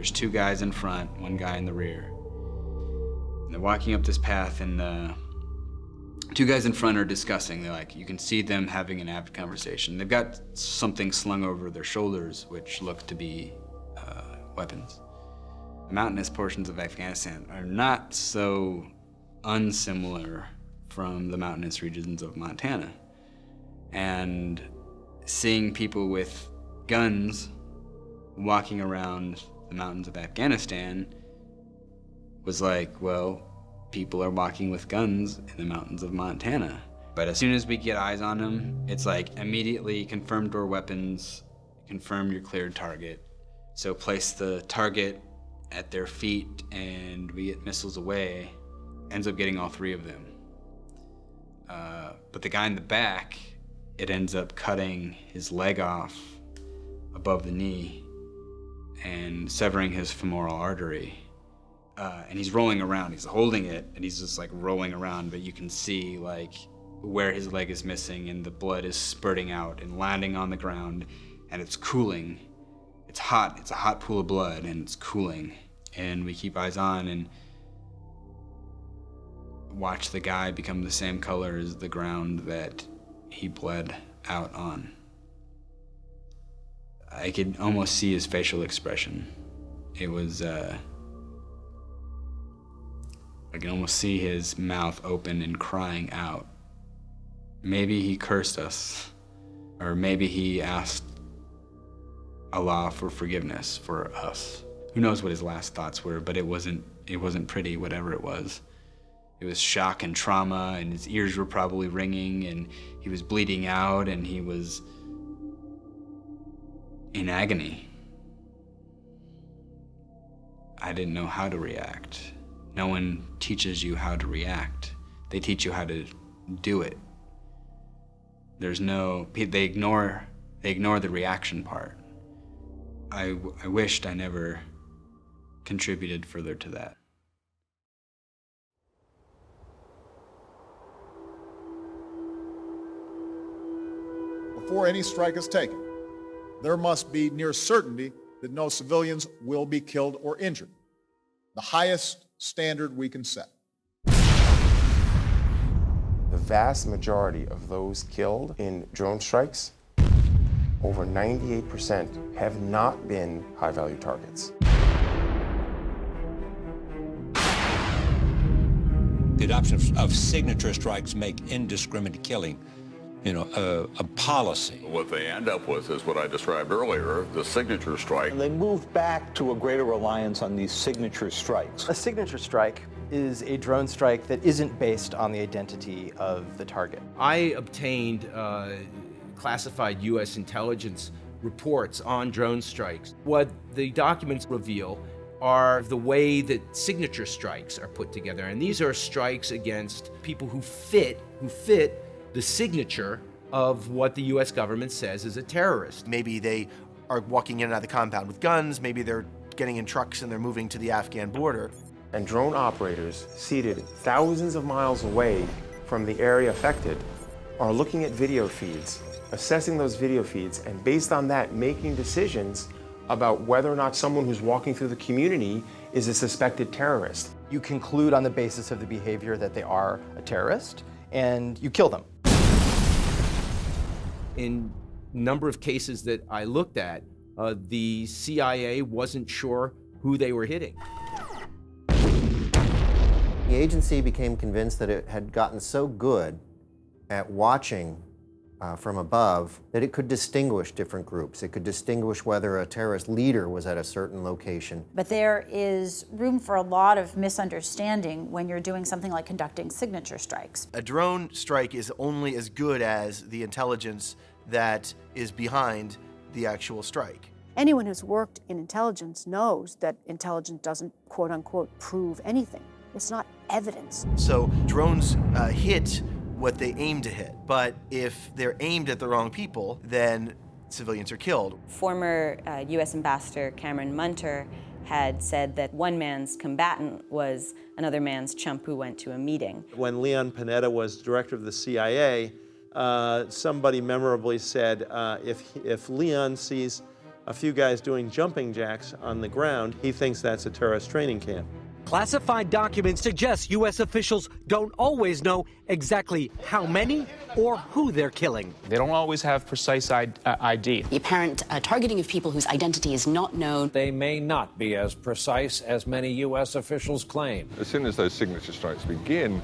There's 2 guys in front, 1 guy in the rear. And they're walking up this path, and the 2 guys in front are discussing. You can see them having an avid conversation. They've got something slung over their shoulders, which look to be weapons. The mountainous portions of Afghanistan are not so unsimilar from the mountainous regions of Montana. And seeing people with guns walking around the mountains of Afghanistan was like, well, people are walking with guns in the mountains of Montana. But as soon as we get eyes on them, it's like immediately confirm door weapons, confirm your cleared target. So place the target at their feet and we get missiles away. Ends up getting all 3 of them. But the guy in the back, it ends up cutting his leg off above the knee and severing his femoral artery. And he's rolling around, he's holding it, and he's just like rolling around, but you can see like where his leg is missing and the blood is spurting out and landing on the ground, and it's cooling. It's hot, it's a hot pool of blood, and it's cooling. And we keep eyes on and watch the guy become the same color as the ground that he bled out on. I could almost see his facial expression. It was, I can almost see his mouth open and crying out. Maybe he cursed us, or maybe he asked Allah for forgiveness for us. Who knows what his last thoughts were, but it wasn't pretty, whatever it was. It was shock and trauma, and his ears were probably ringing, and he was bleeding out, and he was in agony. I didn't know how to react. No one teaches you how to react. They teach you how to do it. There's no, they ignore the reaction part. I wished I never contributed further to that. Before any strike is taken, there must be near certainty that no civilians will be killed or injured, the highest standard we can set. The vast majority of those killed in drone strikes, over 98%, have not been high-value targets. The adoption of signature strikes make indiscriminate killing, a policy. What they end up with is what I described earlier, the signature strike. And they moved back to a greater reliance on these signature strikes. A signature strike is a drone strike that isn't based on the identity of the target. I obtained classified U.S. intelligence reports on drone strikes. What the documents reveal are the way that signature strikes are put together. And these are strikes against people who fit the signature of what the U.S. government says is a terrorist. Maybe they are walking in and out of the compound with guns, maybe they're getting in trucks and they're moving to the Afghan border. And drone operators seated thousands of miles away from the area affected are looking at video feeds, assessing those video feeds, and based on that, making decisions about whether or not someone who's walking through the community is a suspected terrorist. You conclude on the basis of the behavior that they are a terrorist, and you kill them. In a number of cases that I looked at, the CIA wasn't sure who they were hitting. The agency became convinced that it had gotten so good at watching from above that it could distinguish different groups. It could distinguish whether a terrorist leader was at a certain location. But there is room for a lot of misunderstanding when you're doing something like conducting signature strikes. A drone strike is only as good as the intelligence that is behind the actual strike. Anyone who's worked in intelligence knows that intelligence doesn't, quote unquote, prove anything. It's not evidence. So drones hit what they aim to hit, but if they're aimed at the wrong people, then civilians are killed. Former U.S. Ambassador Cameron Munter had said that one man's combatant was another man's chump who went to a meeting. When Leon Panetta was director of the CIA, somebody memorably said, if Leon sees a few guys doing jumping jacks on the ground, he thinks that's a terrorist training camp. Classified documents suggest U.S. officials don't always know exactly how many or who they're killing. They don't always have precise ID. The apparent targeting of people whose identity is not known. They may not be as precise as many U.S. officials claim. As soon as those signature strikes begin,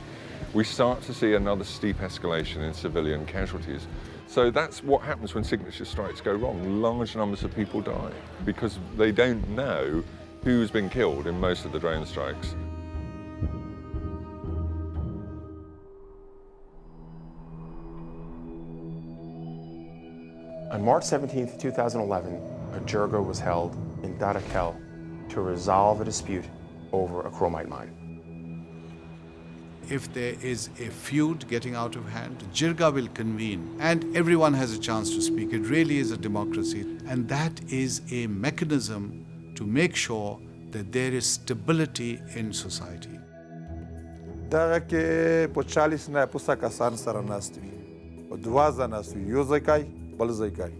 we start to see another steep escalation in civilian casualties. So that's what happens when signature strikes go wrong. Large numbers of people die because they don't know who's been killed in most of the drone strikes. On March 17, 2011, a jirga was held in Darakel to resolve a dispute over a chromite mine. If there is a feud getting out of hand, jirga will convene and everyone has a chance to speak. It really is a democracy, and that is a mechanism to make sure that there is stability in society. دغه کې په 40 نه پوسه کسان سره ناست وي او دوه ځه ناست وي یو ځای کوي بل ځای کوي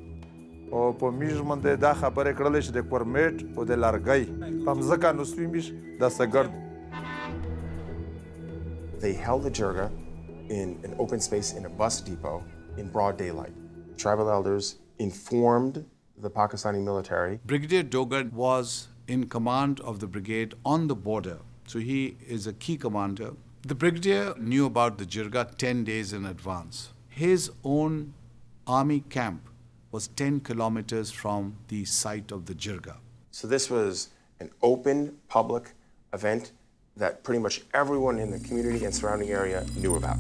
او په میژ باندې دا خبرې کړلې چې د کورمیټ او د لرګۍ په مځکه نسوي میژ د سګرد. They held the jirga in an open space in a bus depot in broad daylight. Tribal elders informed the Pakistani military. Brigadier Dogan was in command of the brigade on the border, so he is a key commander. The brigadier knew about the jirga 10 days in advance. His own army camp was 10 kilometers from the site of the jirga. So this was an open public event that pretty much everyone in the community and surrounding area knew about.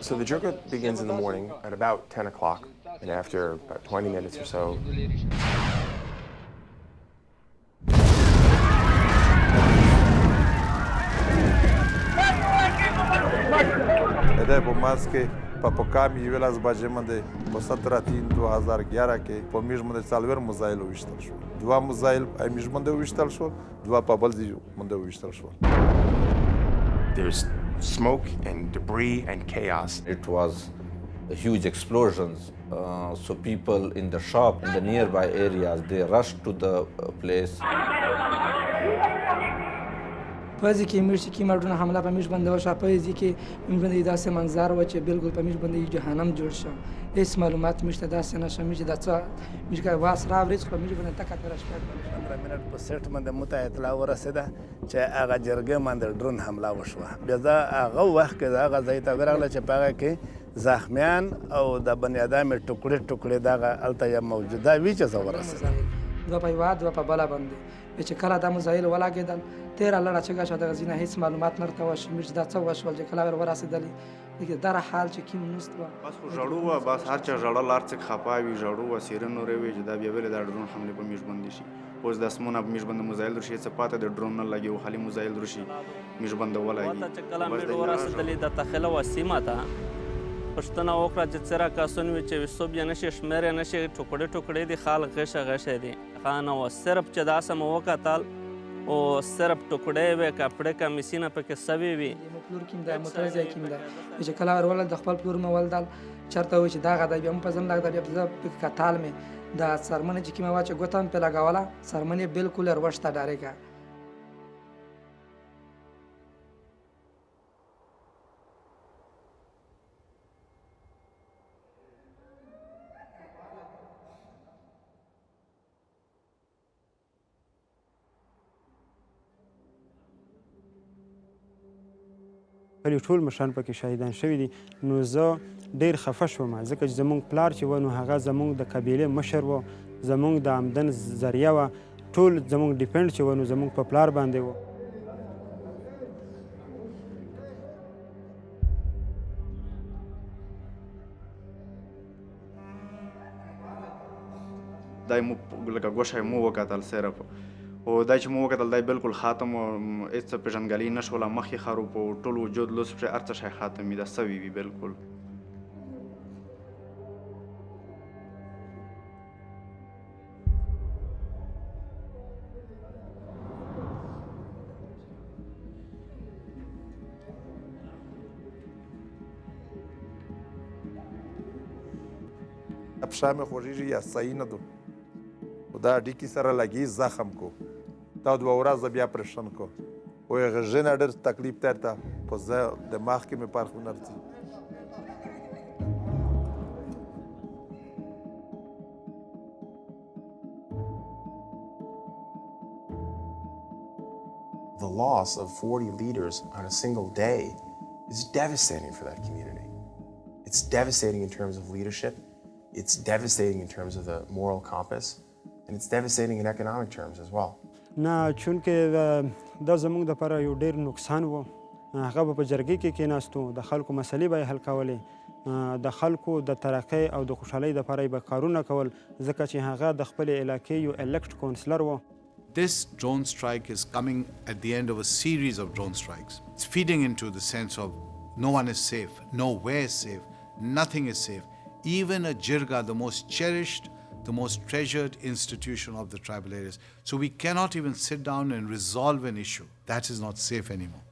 So the jirga begins in the morning at about 10 o'clock, and after about 20 minutes or so, د په ماس کې په پکام یو لاس باجې باندې په 17/3/2011 کې په میژ باندې څلور موزایل وشتل شو. دوه موزایل په میژ باندې وشتل شو، دوه په بل ځای باندې وشتل شو. There's smoke and debris and chaos. It was huge explosions. So people in the shop in the nearby areas, they rushed to the place. پزې کې میش کې مړونه حمله په میش باندې وشو پزې کې میش باندې داسې منظر و چې بالکل په میش باندې جهنم جوړ شو. هیڅ معلومات مشته داسې نشه میش د څه میش کا واس را ورځ په میش باندې تکه تر شپه 15 منټ په سیټ باندې مته اطلاع ورسېده چې هغه جرګه باندې ډرون حمله وشوه. بیا دا هغه وخت کې هغه ځای ته ورغله چې په هغه کې زخمیان او د بنی ادم ټوکړې ټوکړې دغه الته موجوده وی چې زه ورسېدم. دوه په یوه دوه په بله باندې چې کله دا مزایل ولاګېدل تیره لړه چې شو دغه ځینه هیڅ معلومات نه ورته وشو میش دا څه وشول چې کله ورسېدلې دغه دره حال چې کوم نست و بس خو ژړو و بس هر چا ژړل هر څه خفا وي ژړو و سیرن نورې وي چې دا بیا ولې دا ډرون حملې په میش باندې شي اوس د اسمونه په میش باندې مزایل درشي څه پاته د ډرون نه لګي او خالي مزایل درشي میش باندې ولګي چې کله میډ ورسېدلې د تخله وسیمه ته پښتنه وکړه چې څرا کاسون وي چې وسوب یې نشي شمېرې نشي ټوکړې ټوکړې دي خال غشه غشه دي خانه و صرف چې داسه مو وکتل او صرف ټوکړې وې کپړې کمیسینه پکې سوي وي پلور کیم دا موټر ځای کیم دا چې کله ورول د خپل پلور مول دل چرته و چې دا غدا بیا په ځم لګدا بیا په کتال می دا سرمنه چې کیمه واچ ګوتم په لگاوله سرمنه بالکل ورشته ډایرکټ ولی ټول مشران پکې شهیدان شوي دي نو زه ډېر خفه شوم ځکه چې زموږ پلار چې و نو هغه زموږ د قبیلې مشر و زموږ د آمدن ذریعه وه ټول زموږ ډیپنډ چې و نو زموږ په پلار باندې و دای مو لکه ګوشه مو وکتل صرف او دا چې مو وکتل دی بالکل خاتم هېڅ پېژندګلي نه شوله مخ یې خروب و ټول وجود لوس پرې هر څه شی خاتم وي دا سوي وي بالکل پښه مې خوږېږي یا صحیح نه ده دا ډیکي سره لګي زخم کو دا 2 ورځې بیا پرشن کو او هغه ژنه ډېر تکلیف ترته په ځای دماغ کې مې پرخ ونرځي. The loss of 40 leaders on a single day is devastating for that community. It's devastating in terms of leadership, it's devastating in terms of the moral compass, and it's devastating in economic terms as well. نه چونکې دا زموږ دپاره یو ډېر نقصان و. هغه به په جرګې کې کېناستو، د خلکو مسلې به یې حل کولې، د خلکو د ترقۍ او د خوشحالۍ دپاره یې به کارونه کول، ځکه چې هغه د خپلې علاقې یو الکټ کونسلر و. This drone strike is coming at the end of a series of drone strikes. It's feeding into the sense of no one is safe, nowhere is safe, nothing is safe. Even a jirga, the most cherished, the most treasured institution of the tribal areas. So we cannot even sit down and resolve an issue. That is not safe anymore.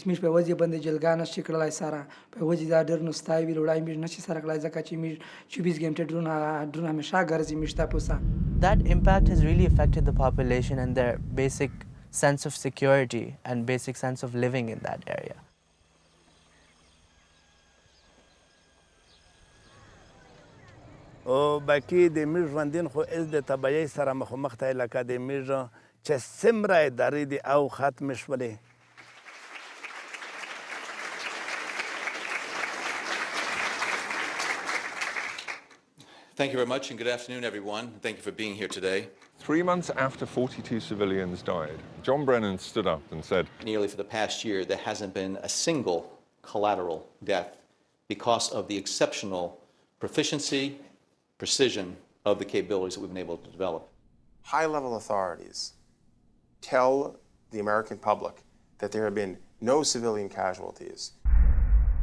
میش په وجه باندې جلګا نشي کړلای سره په وجه دا ډېر نستای وی وړای میش نشي سره کړلای ځکه چې میش 24 غنټه ډرون همیشه ګرځي میش تاسو. That impact has really affected the population and their basic sense of security and basic sense of living in that area. او باقي د میش ژوندین خو از د تبعیض سره مخ ته لکه د میش چې څومره ادارې دي او ختم شولې. Thank you very much, and good afternoon, everyone. Thank you for being here today. 3 months after 42 civilians died, John Brennan stood up and said, Nearly for the past year, there hasn't been a single collateral death because of the exceptional proficiency, precision of the capabilities that we've been able to develop. High-level authorities tell the American public that there have been no civilian casualties.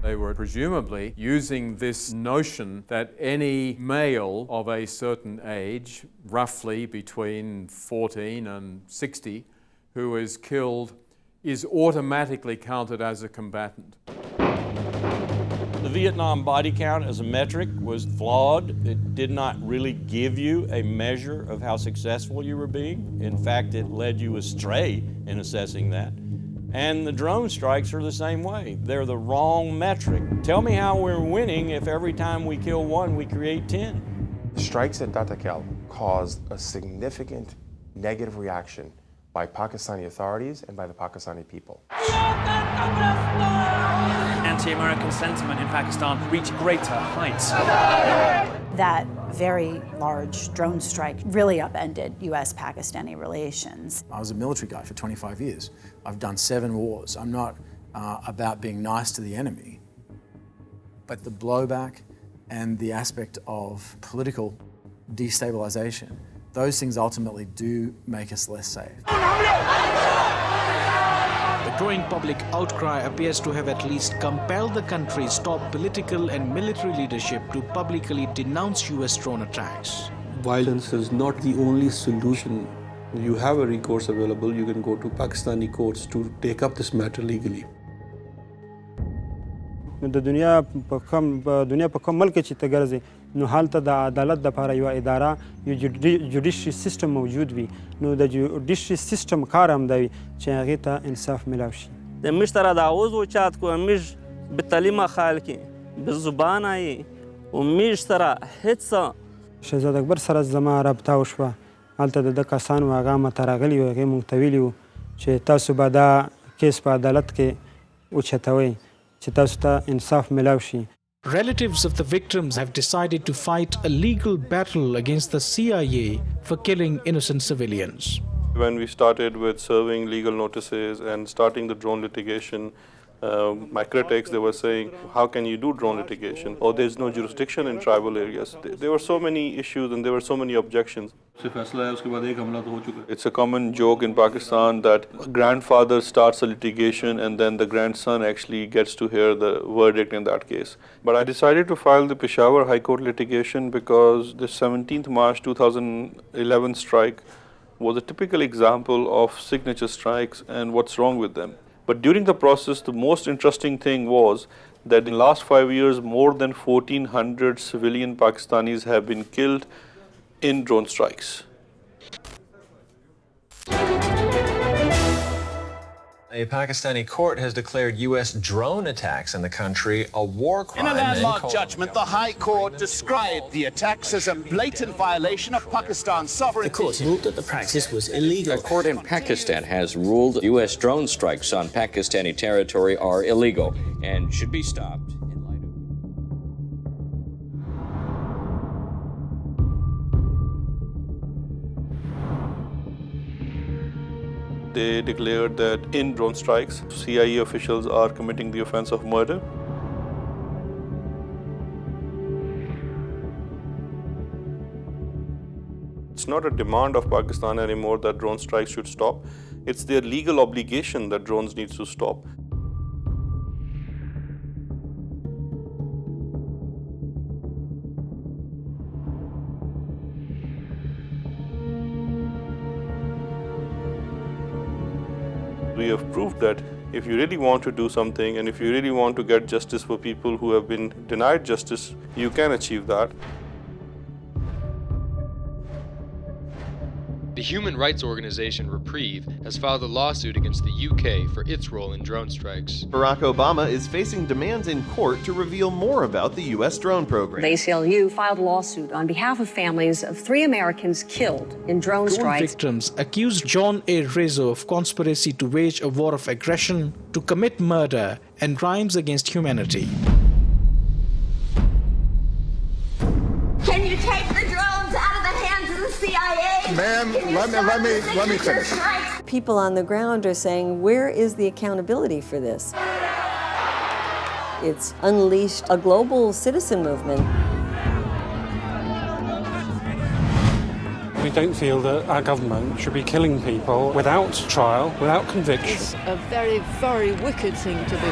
They were presumably using this notion that any male of a certain age, roughly between 14 and 60, who is killed is automatically counted as a combatant. The Vietnam body count as a metric was flawed. It did not really give you a measure of how successful you were being. In fact, it led you astray in assessing that. And the drone strikes are the same way. They're the wrong metric. Tell me how we're winning if every time we kill one, we create 10. The strikes at Datakel caused a significant negative reaction by Pakistani authorities and by the Pakistani people. Anti-American sentiment in Pakistan reached greater heights. That very large drone strike really upended U.S.-Pakistani relations. I was a military guy for 25 years. I've done 7 wars. I'm not about being nice to the enemy. But the blowback and the aspect of political destabilization, those things ultimately do make us less safe. The growing public outcry appears to have at least compelled the country's top political and military leadership to publicly denounce US drone attacks. Violence is not the only solution. You have a recourse available. You can go to Pakistani courts to take up this matter legally. د دنیا په کوم ملک چې ته ګرځې نو هلته د عدالت دپاره یوه اداره یو جوډیشري سیسټم موجود وي نو د جوډیشري سیسټم کار همدا وي چې هغې ته انصاف میلاو شي. د میش ترا دعوز و چات کو میش بالتعلیم خالکی بالزبان ای و میش ترا هیڅ شهزاد اکبر سره زما رابطه وشوه. هلته د ده کسان و هغه ماته راغلي وو هغې موږ ته ویلي وو چې تاسو به دا کیس په عدالت کې اوچتوئ چې تاسو ته انصاف میلاو شي. Relatives of the victims have decided to fight a legal battle against the CIA for killing innocent civilians. When we started with serving legal notices and starting the drone litigation, my critics, they were saying, how can you do drone litigation? Oh, there's no jurisdiction in tribal areas. There were so many issues and there were so many objections. It's a common joke in Pakistan that a grandfather starts a litigation and then the grandson actually gets to hear the verdict in that case. But I decided to file the Peshawar High Court litigation because the 17th March 2011 strike was a typical example of signature strikes and what's wrong with them. But during the process, the most interesting thing was that in the last 5 years, more than 1,400 civilian Pakistanis have been killed in drone strikes. A Pakistani court has declared U.S. drone attacks in the country a war crime. In a landmark judgment, the High Court described the attacks as a blatant violation of Pakistan's sovereignty. The court ruled that the practice was illegal. A court in Pakistan has ruled U.S. drone strikes on Pakistani territory are illegal and should be stopped. They declared that in drone strikes, CIA officials are committing the offense of murder. It's not a demand of Pakistan anymore that drone strikes should stop. It's their legal obligation that drones need to stop. We have proved that if you really want to do something and if you really want to get justice for people who have been denied justice, you can achieve that. The human rights organization Reprieve has filed a lawsuit against the UK for its role in drone strikes. Barack Obama is facing demands in court to reveal more about the U.S. drone program. The ACLU filed a lawsuit on behalf of families of 3 Americans killed in drone strikes. Victims accused John A. Rizzo of conspiracy to wage a war of aggression, to commit murder and crimes against humanity. Can you take the drones out of the hands of the CIA? Ma'am, let me finish. People on the ground are saying, where is the accountability for this? It's unleashed a global citizen movement. We don't feel that our government should be killing people without trial, without conviction. It's a very, very wicked thing to do.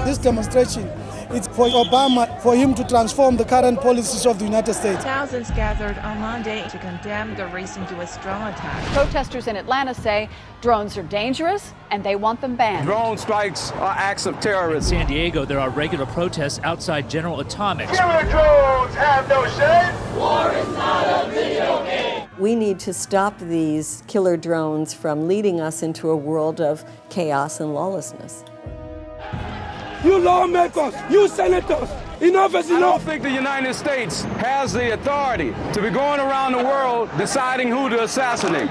This demonstration, it's for Obama, for him to transform the current policies of the United States. Thousands gathered on Monday to condemn the recent U.S. drone attack. Protesters in Atlanta say drones are dangerous and they want them banned. Drone strikes are acts of terrorism. In San Diego, there are regular protests outside General Atomics. Killer drones have no shame. War is not a video game. We need to stop these killer drones from leading us into a world of chaos and lawlessness. You lawmakers, you senators, enough is enough. I don't think the United States has the authority to be going around the world deciding who to assassinate.